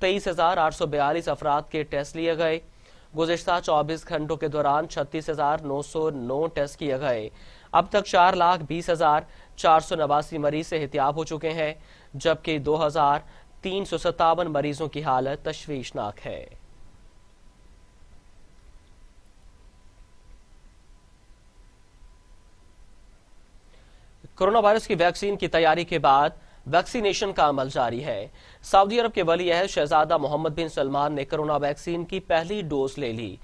23,842 افراد کے ٹیسٹ لیے گئے۔ گزشتہ 24 گھنٹوں کے دوران 36,909 ٹیسٹ کیے گئے۔ اب تک 4,20,489 مریض صحتیاب ہو چکے ہیں، جبکہ 2,357 مریضوں کی حالت تشویشناک ہے۔ کرونا وائرس کی ویکسین کی تیاری کے بعد ویکسینیشن کا عمل جاری ہے۔ سعودی عرب کے ولی عہد شہزادہ محمد بن سلمان نے کرونا ویکسین کی پہلی ڈوز لے لی۔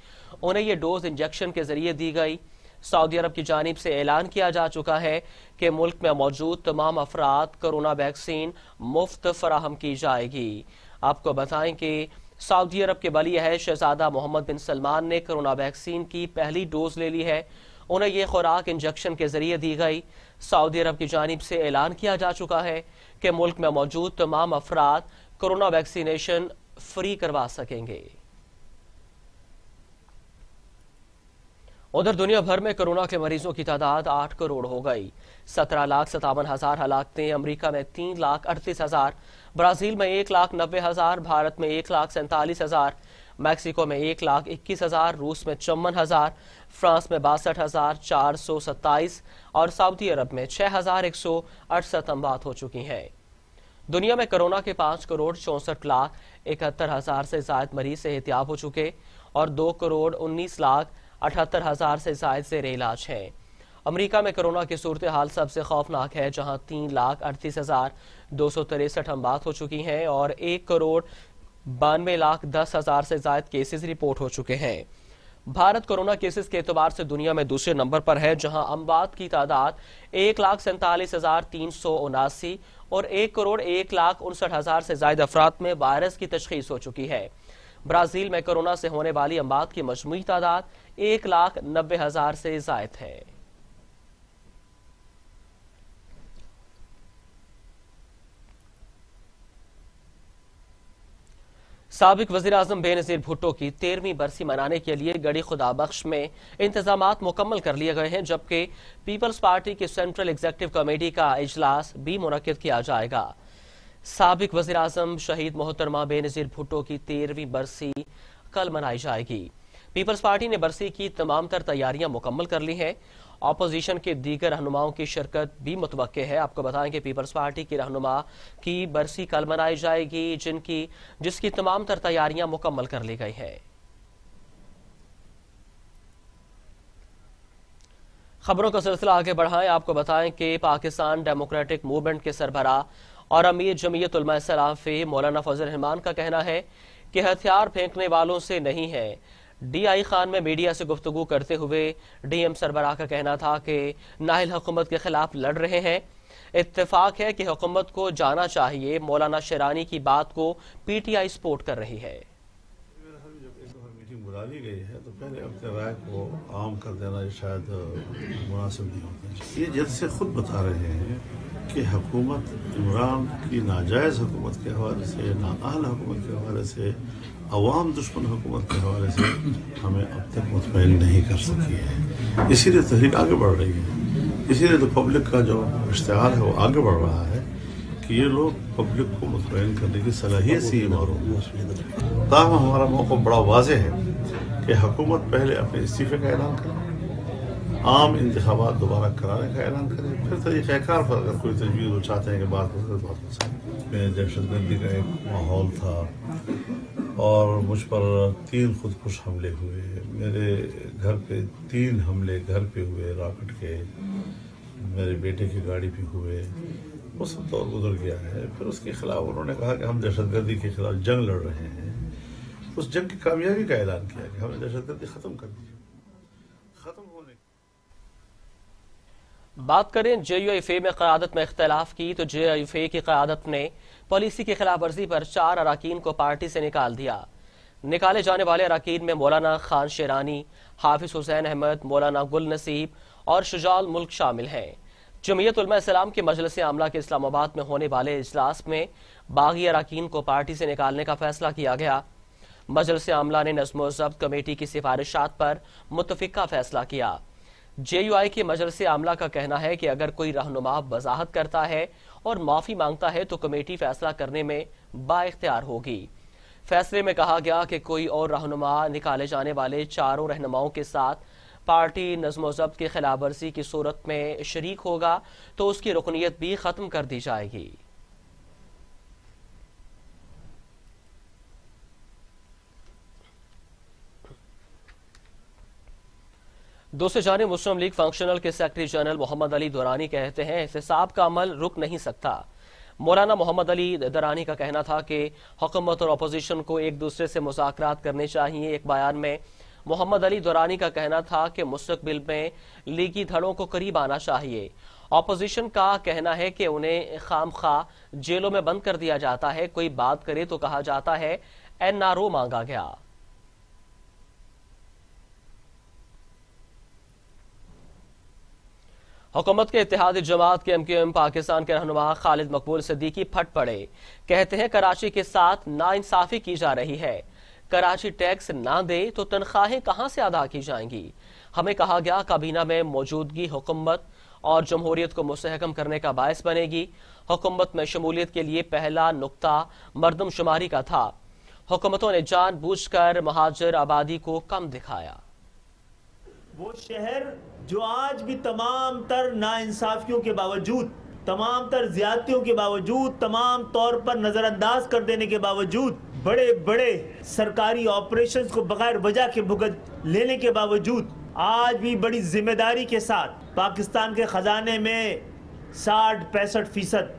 انہیں یہ ڈوز انجیکشن کے ذریعے دی گئی۔ سعودی عرب کی جانب سے اعلان کیا جا چکا ہے کہ ملک میں موجود تمام افراد کرونا ویکسین مفت فراہم کی جائے گی۔ آپ کو بتائیں کہ سعودی عرب کے ولی عہد شہزادہ محمد بن سلمان نے کرونا ویکسین کی پہلی ڈوز لے لی ہے۔ انہیں یہ خوراک انجیکشن کے ذریعے دی گئی۔ سعودی عرب کی جانب سے اعلان کیا جا چکا ہے کہ ملک میں موجود تمام افراد کرونا ویکسینیشن فری کروا سکیں گے۔ ادھر دنیا بھر میں کرونا کے مریضوں کی تعداد 8 کروڑ ہو گئی۔ 17,57,000 ہلاکتیں، امریکہ میں 3,38,000، برازیل میں 1,90,000، بھارت میں 1,47,000، میکسیکو میں 1,21,000، روس میں 54,000، فرانس میں 62,427 اور سعودی عرب میں 6,168 اموات ہو چکی ہیں۔ دنیا میں کرونا کے 5,64,71,000 سے زائد مریض صحتیاب ہو چکے اور 2,19,78,000 سے زائد زیر علاج ہیں۔ امریکہ میں کرونا کی صورتحال سب سے خوفناک ہے، جہاں 3,38,263 اموات ہو چکی ہیں اور 1,92,10,000 سے زائد کیسز رپورٹ ہو چکے ہیں۔ بھارت کرونا کیسز کے اعتبار سے دنیا میں دوسرے نمبر پر ہے، جہاں اموات کی تعداد 1,47,379 اور 1,01,59,000 سے زائد افراد میں وائرس کی تشخیص ہو چکی ہے۔ برازیل میں کرونا سے ہونے والی اموات کی مجموعی تعداد 1,90,000 سے زائد ہے۔ سابق وزیراعظم بے نظیر بھٹو کی 13ویں برسی منانے کے لیے گڑی خدا بخش میں انتظامات مکمل کر لیے گئے ہیں، جبکہ پیپلز پارٹی کی سینٹرل ایگزیکٹو کمیٹی کا اجلاس بھی منعقد کیا جائے گا۔ سابق وزیراعظم شہید محترمہ بے نظیر بھٹو کی 13ویں برسی کل منائی جائے گی۔ پیپلز پارٹی نے برسی کی تمام تر تیاریاں مکمل کر لی ہیں۔ اپوزیشن کے دیگر رہنماؤں کی شرکت بھی متوقع ہے۔ آپ کو بتائیں کہ پیپلز پارٹی کی رہنما کی برسی کل منائی جائے گی، جس کی تمام تر تیاریاں مکمل کر لی گئی ہیں۔ خبروں کا سلسلہ آگے بڑھائیں، آپ کو بتائیں کہ پاکستان ڈیموکریٹک موومنٹ کے سربراہ اور امیر جمعیت علماء اسلام فی مولانا فضل الرحمان کا کہنا ہے کہ ہتھیار پھینکنے والوں سے نہیں ہے۔ ڈی آئی خان میں میڈیا سے گفتگو کرتے ہوئے ڈی ایم سربراہ کا کہنا تھا کہ نااہل حکومت کے خلاف لڑ رہے ہیں۔ اتفاق ہے کہ حکومت کو جانا چاہیے، مولانا شیرانی کی بات کو پی ٹی آئی سپورٹ کر رہی ہے۔ میٹنگ بلا لی گئی ہے تو پہلے اپنے رائے کو عام کر دینا شاید مناسب نہیں ہوتا۔ یہ جلد سے خود بتا رہے ہیں کہ حکومت عمران کی ناجائز حکومت کے حوالے سے، نااہل حکومت کے حوالے سے، عوام دشمن حکومت کے حوالے سے ہمیں اب تک مطمئن نہیں کر سکی ہے۔ اسی لیے تحریک آگے بڑھ رہی ہے، اسی لیے تو پبلک کا جو اشتعال ہے وہ آگے بڑھ رہا ہے کہ یہ لوگ پبلک کو مطمئن کرنے کی صلاحیت سے معروف ہے۔ تاہم ہمارا موقف بڑا واضح ہے کہ حکومت پہلے اپنے استعفے کا اعلان کرے، عام انتخابات دوبارہ کرانے کا اعلان کرے، پھر طریقہ کار پر اگر کوئی تجویز وہ چاہتے ہیں کہ بات ہو سکے۔ میں دہشت گردی کا ایک ماحول تھا اور مجھ پر 3 خودکش حملے ہوئے، میرے گھر پہ 3 حملے گھر پہ ہوئے راکٹ کے، میرے بیٹے کی گاڑی پہ ہوئے، وہ سب دور گزر گیا ہے۔ پھر اس کے خلاف انہوں نے کہا کہ ہم دہشت گردی کے خلاف جنگ لڑ رہے ہیں، اس جنگ کی کامیابی کا اعلان کیا کہ ہم نے دہشت گردی ختم کر دی، ختم ہونے۔ بات کریں جے یو ایف اے میں قیادت میں اختلاف کی تو جے یو ایف اے کی قیادت نے پالیسی کی خلاف ورزی پر 4 اراکین کو پارٹی سے نکال دیا۔ نکالے جانے والے اراکین میں مولانا خان شیرانی، حافظ حسین احمد، مولانا گل نصیب اور شجاع الملک شامل ہیں۔ جمعیت علماء اسلام کے مجلس عاملہ کے اسلام آباد میں ہونے والے اجلاس میں باغی اراکین کو پارٹی سے نکالنے کا فیصلہ کیا گیا۔ مجلس عاملہ نے نظم و ضبط کمیٹی کی سفارشات پر متفقہ فیصلہ کیا۔ جے یو آئی کے مجلس عاملہ کا کہنا ہے کہ اگر کوئی رہنما وضاحت کرتا ہے اور معافی مانگتا ہے تو کمیٹی فیصلہ کرنے میں با اختیار ہوگی۔ فیصلے میں کہا گیا کہ کوئی اور رہنما نکالے جانے والے چاروں رہنماؤں کے ساتھ پارٹی نظم و ضبط کی خلاف ورزی کی صورت میں شریک ہوگا تو اس کی رکنیت بھی ختم کر دی جائے گی۔ دوسری جانب مسلم لیگ فنکشنل کے سیکرٹری جنرل محمد علی دورانی کہتے ہیں احتساب کا عمل رک نہیں سکتا۔ مولانا محمد علی دورانی کا کہنا تھا کہ حکومت اور اپوزیشن کو ایک دوسرے سے مذاکرات کرنے چاہیے۔ ایک بیان میں محمد علی دورانی کا کہنا تھا کہ مستقبل میں لیگی دھڑوں کو قریب آنا چاہیے۔ اپوزیشن کا کہنا ہے کہ انہیں خام خواہ جیلوں میں بند کر دیا جاتا ہے، کوئی بات کرے تو کہا جاتا ہے NRO مانگا گیا۔ حکومت کے اتحادی جماعت کے MQM پاکستان کے رہنما خالد مقبول صدیقی پھٹ پڑے، کہتے ہیں کراچی کے ساتھ ناانصافی کی جا رہی ہے، کراچی ٹیکس نہ دے تو تنخواہیں کہاں سے ادا کی جائیں گی؟ ہمیں کہا گیا کابینہ میں موجودگی حکومت اور جمہوریت کو مستحکم کرنے کا باعث بنے گی۔ حکومت میں شمولیت کے لیے پہلا نقطہ مردم شماری کا تھا، حکومتوں نے جان بوجھ کر مہاجر آبادی کو کم دکھایا۔ وہ شہر جو آج بھی تمام تر ناانصافیوں کے باوجود، تمام تر زیادتیوں کے باوجود، تمام طور پر نظر انداز کر دینے کے باوجود، بڑے بڑے سرکاری آپریشنز کو بغیر وجہ کے بھگت لینے کے باوجود آج بھی بڑی ذمہ داری کے ساتھ پاکستان کے خزانے میں 60-65%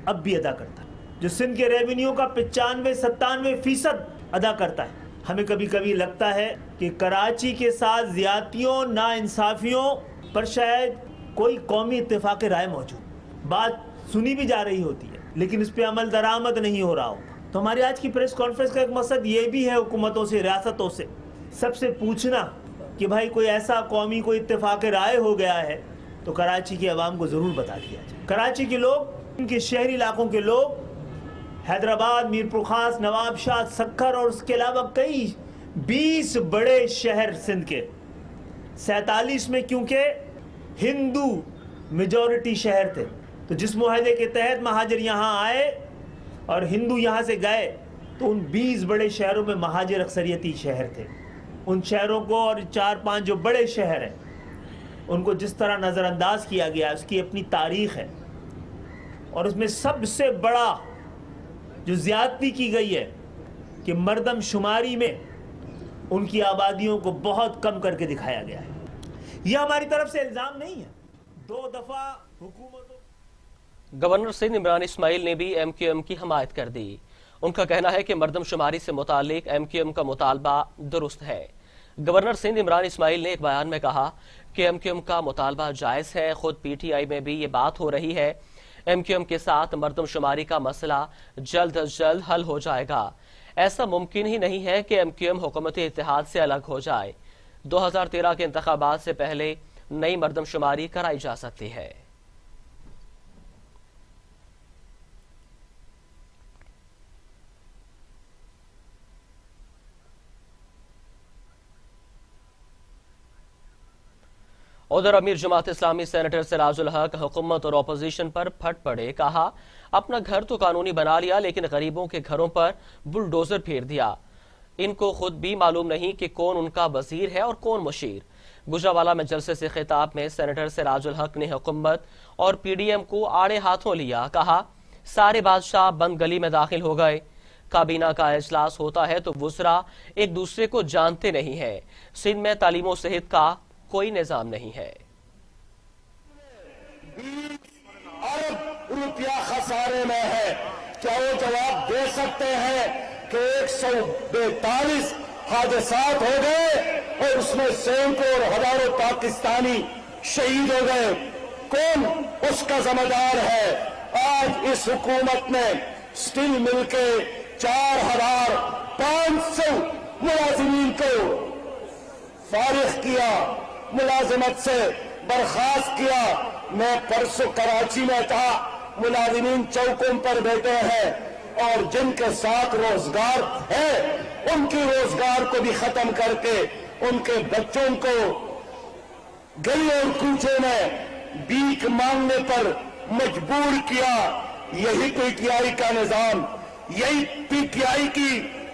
اب بھی ادا کرتا ہے، جو سندھ کے ریونیو کا 95-97% ادا کرتا ہے۔ ہمیں کبھی کبھی لگتا ہے کہ کراچی کے ساتھ زیادتیوں، ناانصافیوں پر شاید کوئی قومی اتفاق رائے موجود، بات سنی بھی جا رہی ہوتی ہے لیکن اس پہ عمل درآمد نہیں ہو رہا ہوتا۔ تو ہماری آج کی پریس کانفرنس کا ایک مقصد یہ بھی ہے حکومتوں سے، ریاستوں سے سب سے پوچھنا کہ بھائی کوئی ایسا قومی کوئی اتفاق رائے ہو گیا ہے تو کراچی کی عوام کو ضرور بتا دیا جائے۔ کراچی کے لوگ، ان کے شہری علاقوں کے لوگ، حیدرآباد، میرپور خاص، نواب شاہ، سکھر اور اس کے علاوہ کئی 20 بڑے شہر سندھ کے 47 میں کیونکہ ہندو میجورٹی شہر تھے، تو جس معاہدے کے تحت مہاجر یہاں آئے اور ہندو یہاں سے گئے تو ان 20 بڑے شہروں میں مہاجر اکثریتی شہر تھے۔ ان شہروں کو اور 4-5 جو بڑے شہر ہیں ان کو جس طرح نظر انداز کیا گیا ہے، اس کی اپنی تاریخ ہے، اور اس میں سب سے بڑا جو زیادتی کی گئی ہے کہ مردم شماری میں ان کی آبادیوں کو بہت کم کر کے دکھایا گیا ہے۔ یہ ہماری طرف سے الزام نہیں ہے، 2 دفعہ حکومتوں۔ گورنر سندھ عمران اسماعیل نے بھی MQM کی حمایت کر دی۔ ان کا کہنا ہے کہ مردم شماری سے متعلق MQM کا مطالبہ درست ہے۔ گورنر سندھ عمران اسماعیل نے ایک بیان میں کہا کہ MQM کا مطالبہ جائز ہے، خود PTI میں بھی یہ بات ہو رہی ہے۔ MQM کے ساتھ مردم شماری کا مسئلہ جلد از جلد حل ہو جائے گا۔ ایسا ممکن ہی نہیں ہے کہ MQM حکومت اتحاد سے الگ ہو جائے۔ 2013 کے انتخابات سے پہلے نئی مردم شماری کرائی جا سکتی ہے۔ ادھر امیر جماعت اسلامی سینیٹر سراج الحق حکومت اور اپوزیشن پر پھٹ پڑے، کہا اپنا گھر تو قانونی بنا لیا لیکن غریبوں کے گھروں پر بلڈوزر پھیر دیا، ان کو خود بھی معلوم نہیں کہ کون ان کا وزیر ہے اور کون مشیر۔ گجرانوالہ میں جلسے سے خطاب میں سینیٹر سراج الحق نے حکومت اور PDM کو آڑے ہاتھوں لیا، کہا سارے بادشاہ بند گلی میں داخل ہو گئے، کابینہ کا اجلاس ہوتا ہے تو وزراء ایک دوسرے کو جانتے نہیں ہیں، سندھ میں تعلیم و صحت کا کوئی نظام نہیں ہے۔ 20 ارب روپیہ خسارے میں ہے، کیا وہ جواب دے سکتے ہیں کہ 142 حادثات ہو گئے اور اس میں سینکڑوں اور ہزاروں پاکستانی شہید ہو گئے؟ کون اس کا ذمہ دار ہے؟ آج اس حکومت نے سٹیل مل کے 4500 ملازمین کو فارغ کیا، ملازمت سے برخاست کیا۔ میں پرسوں کراچی میں تھا، ملازمین چوکوں پر بیٹھے ہیں اور جن کے ساتھ روزگار ہے ان کی روزگار کو بھی ختم کر کے ان کے بچوں کو گلی اور کوچے میں بھیک مانگنے پر مجبور کیا۔ یہی PTI کا نظام، یہی PTI کی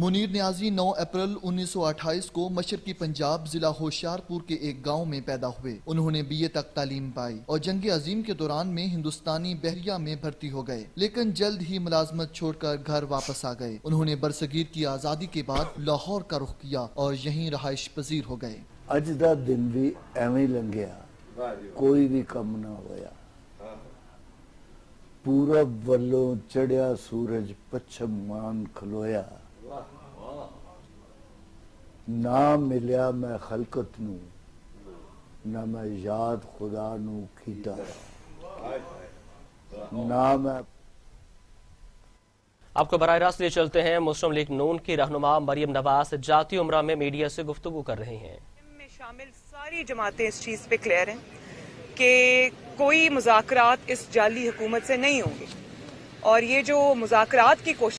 منیر نیازی 9 اپریل 1928 کو مشرقی پنجاب ضلع ہوشیارپور کے ایک گاؤں میں پیدا ہوئے۔ انہوں نے BA تک تعلیم پائی اور جنگ عظیم کے دوران میں ہندوستانی بحریہ میں بھرتی ہو گئے، لیکن جلد ہی ملازمت چھوڑ کر گھر واپس آ گئے۔ انہوں نے برصغیر کی آزادی کے بعد لاہور کا رخ کیا اور یہیں رہائش پذیر ہو گئے۔ اج دا دن بھی ایویں لنگیا، کوئی بھی کم نہ ہویا۔ پورب والوں چڑھیا سورج پچھم مان کھلویا، نہ ملیا میں خلقت نو، نہ میں یاد خدا نو کیتا، نہ میں آپ کو براہ راست لے چلتے ہیں۔ مسلم لیگ نون کی رہنما مریم نواز جاتی عمرہ میں میڈیا سے گفتگو کر رہی ہیں۔ میں شامل ساری جماعتیں اس چیز پہ کلیئر ہیں کہ کوئی مذاکرات اس جعلی حکومت سے نہیں ہوں گے، اور یہ جو مذاکرات کی کوشش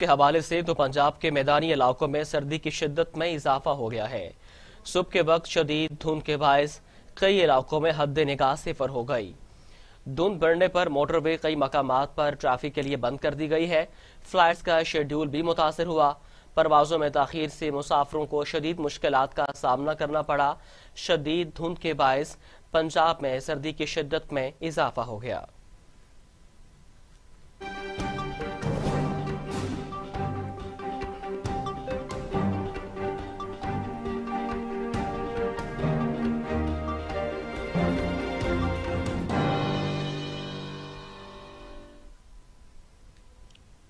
کے حوالے سے تو پنجاب کے میدانی علاقوں میں سردی کی شدت میں اضافہ ہو گیا ہے۔ صبح کے وقت شدید دھند کے باعث کئی علاقوں میں حد نگاہ صفر ہو گئی۔ دھند بڑھنے پر موٹر وے کئی مقامات پر ٹریفک کے لیے بند کر دی گئی ہے۔ فلائٹس کا شیڈول بھی متاثر ہوا۔ پروازوں میں تاخیر سے مسافروں کو شدید مشکلات کا سامنا کرنا پڑا۔ شدید دھند کے باعث پنجاب میں سردی کی شدت میں اضافہ ہو گیا۔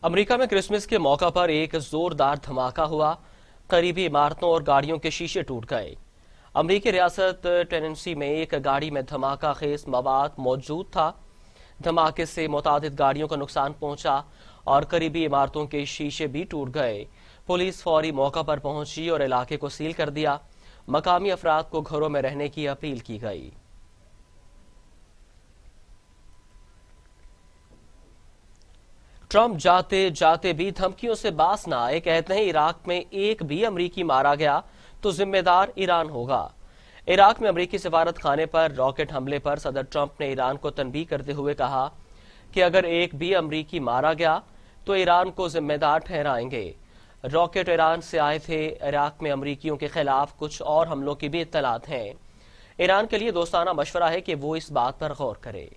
امریکہ میں کرسمس کے موقع پر ایک زوردار دھماکہ ہوا۔ قریبی عمارتوں اور گاڑیوں کے شیشے ٹوٹ گئے۔ امریکی ریاست ٹینیسی میں ایک گاڑی میں دھماکہ خیز مواد موجود تھا۔ دھماکے سے متعدد گاڑیوں کو نقصان پہنچا اور قریبی عمارتوں کے شیشے بھی ٹوٹ گئے۔ پولیس فوری موقع پر پہنچی اور علاقے کو سیل کر دیا۔ مقامی افراد کو گھروں میں رہنے کی اپیل کی گئی۔ ٹرمپ جاتے جاتے بھی دھمکیوں سے باز نہ آئے، کہتے ہیں عراق میں ایک بھی امریکی مارا گیا تو ذمہ دار ایران ہوگا۔ عراق میں امریکی سفارت خانے پر راکٹ حملے پر صدر ٹرمپ نے ایران کو تنبیہ کرتے ہوئے کہا کہ اگر ایک بھی امریکی مارا گیا تو ایران کو ذمہ دار ٹھہرائیں گے۔ راکٹ ایران سے آئے تھے۔ عراق میں امریکیوں کے خلاف کچھ اور حملوں کی بھی اطلاعات ہیں۔ ایران کے لیے دوستانہ مشورہ ہے کہ وہ اس بات پر غور کرے۔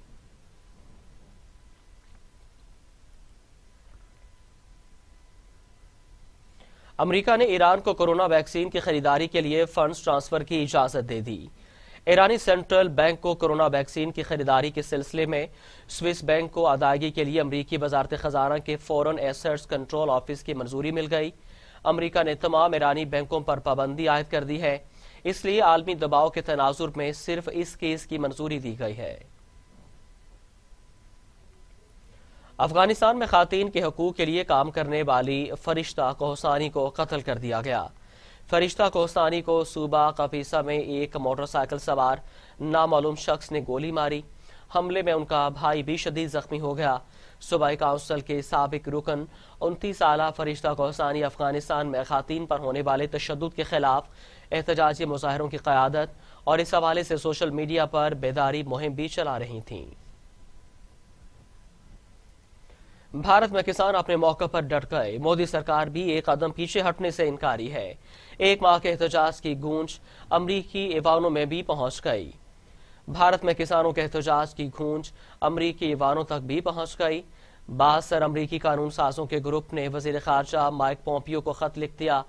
امریکہ نے ایران کو کورونا ویکسین کی خریداری کے لیے فنڈز ٹرانسفر کی اجازت دے دی۔ ایرانی سینٹرل بینک کو کورونا ویکسین کی خریداری کے سلسلے میں سوئس بینک کو ادائیگی کے لیے امریکی وزارت خزانہ کے فورن ایسٹس کنٹرول آفس کی منظوری مل گئی۔ امریکہ نے تمام ایرانی بینکوں پر پابندی عائد کر دی ہے، اس لیے عالمی دباؤ کے تناظر میں صرف اس کیس کی منظوری دی گئی ہے۔ افغانستان میں خواتین کے حقوق کے لیے کام کرنے والی فرشتہ کوہستانی کو قتل کر دیا گیا۔ فرشتہ کوہستانی کو صوبہ کپیسا میں ایک موٹر سائیکل سوار نامعلوم شخص نے گولی ماری۔ حملے میں ان کا بھائی بھی شدید زخمی ہو گیا۔ صوبائی کونسل کے سابق رکن 29 سالہ فرشتہ کوہستانی افغانستان میں خواتین پر ہونے والے تشدد کے خلاف احتجاجی مظاہروں کی قیادت اور اس حوالے سے سوشل میڈیا پر بیداری مہم بھی چلا رہی تھیں۔ بھارت میں کسان اپنے موقع پر ڈٹ گئے۔ مودی سرکار بھی ایک قدم پیچھے ہٹنے سے انکاری ہے۔ ایک ماہ کے احتجاج کی گونج امریکی ایوانوں میں بھی پہنچ گئی۔ بھارت میں کسانوں کے احتجاج کی گونج امریکی ایوانوں تک بھی پہنچ گئی۔ 72 امریکی قانون سازوں کے گروپ نے وزیر خارجہ مائک پومپیو کو خط لکھ دیا۔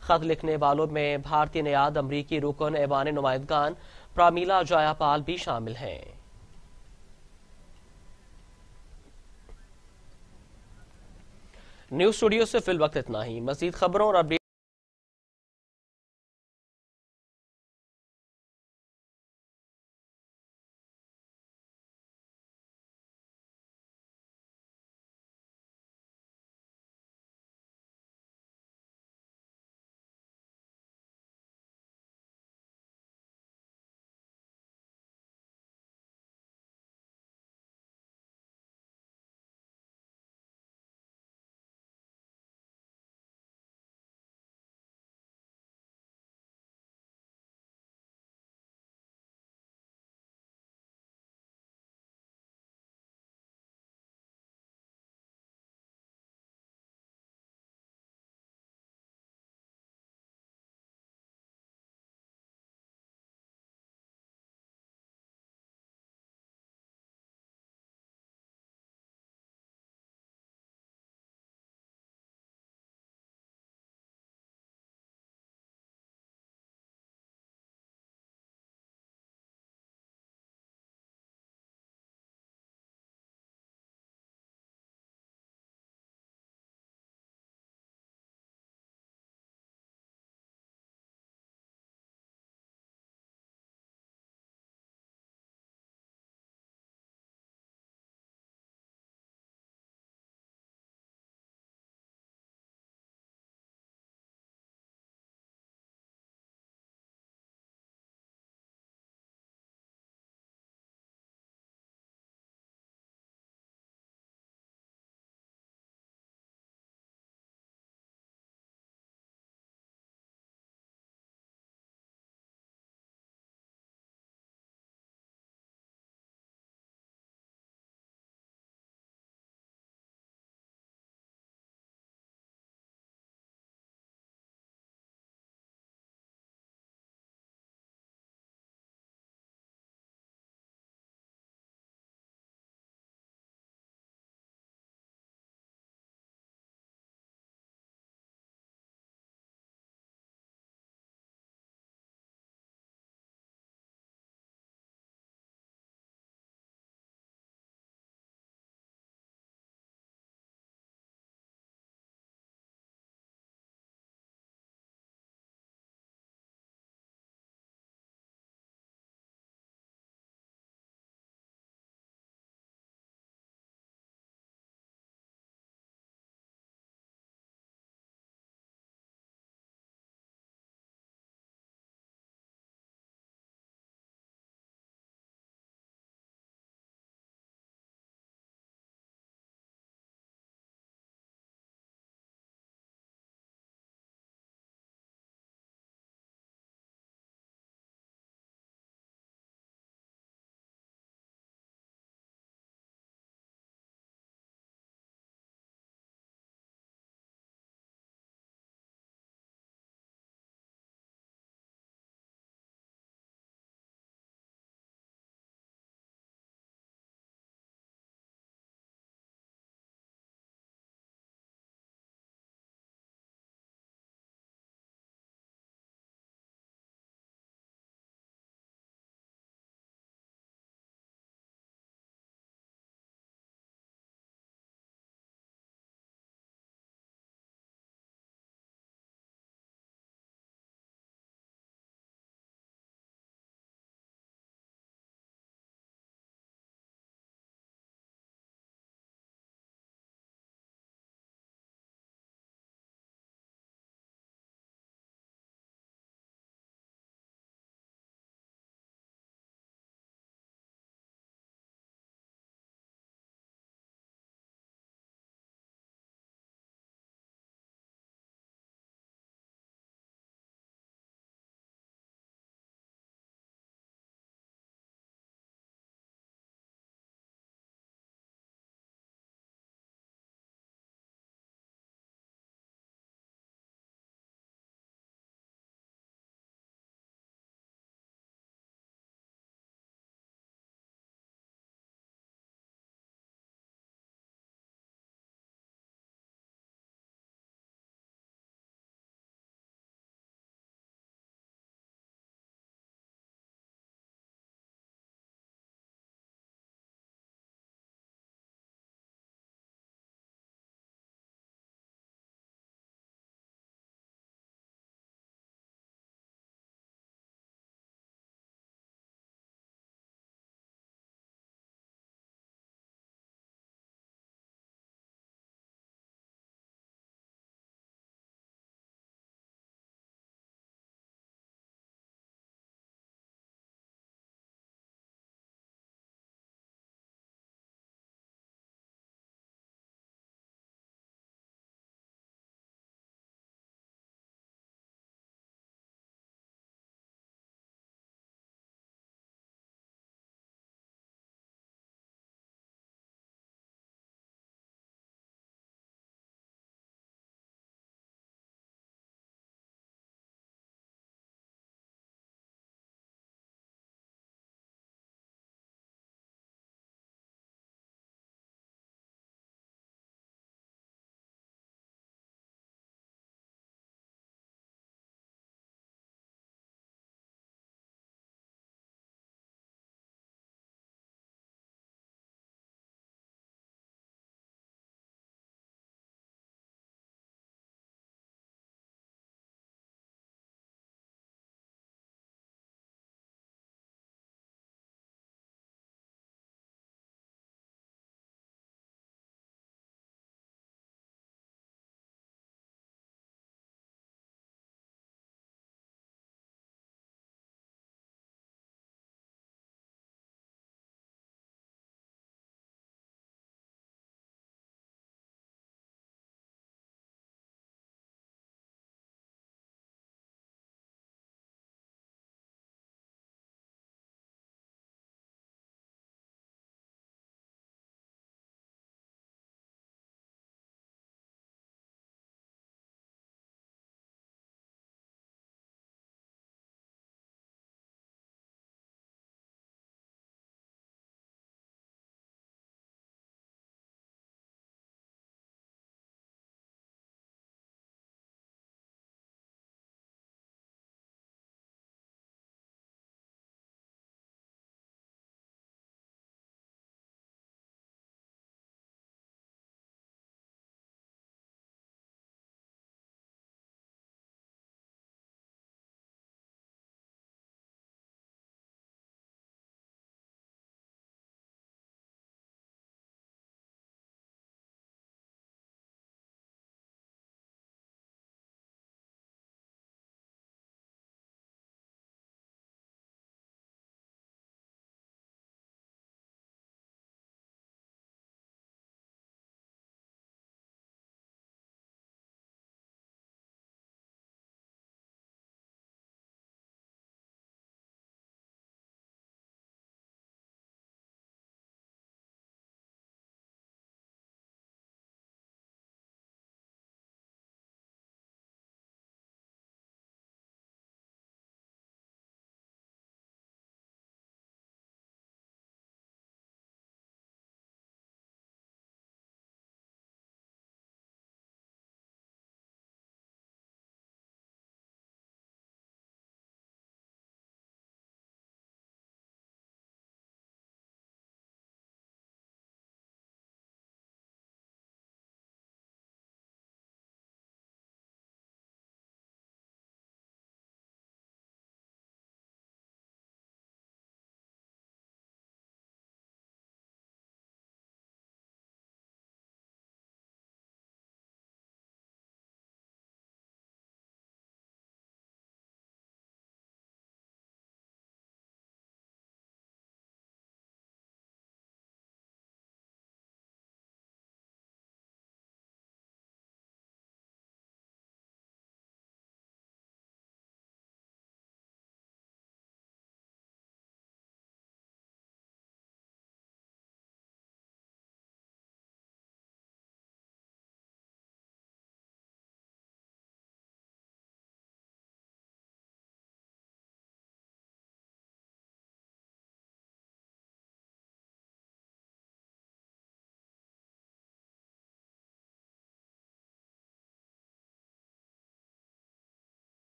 خط لکھنے والوں میں بھارتی نیاد امریکی رکن ایوان نمائندگان پرامیلا جایا پال بھی شامل ہیں۔ نیوز اسٹوڈیو سے فی الوقت اتنا ہی۔ مزید خبروں اور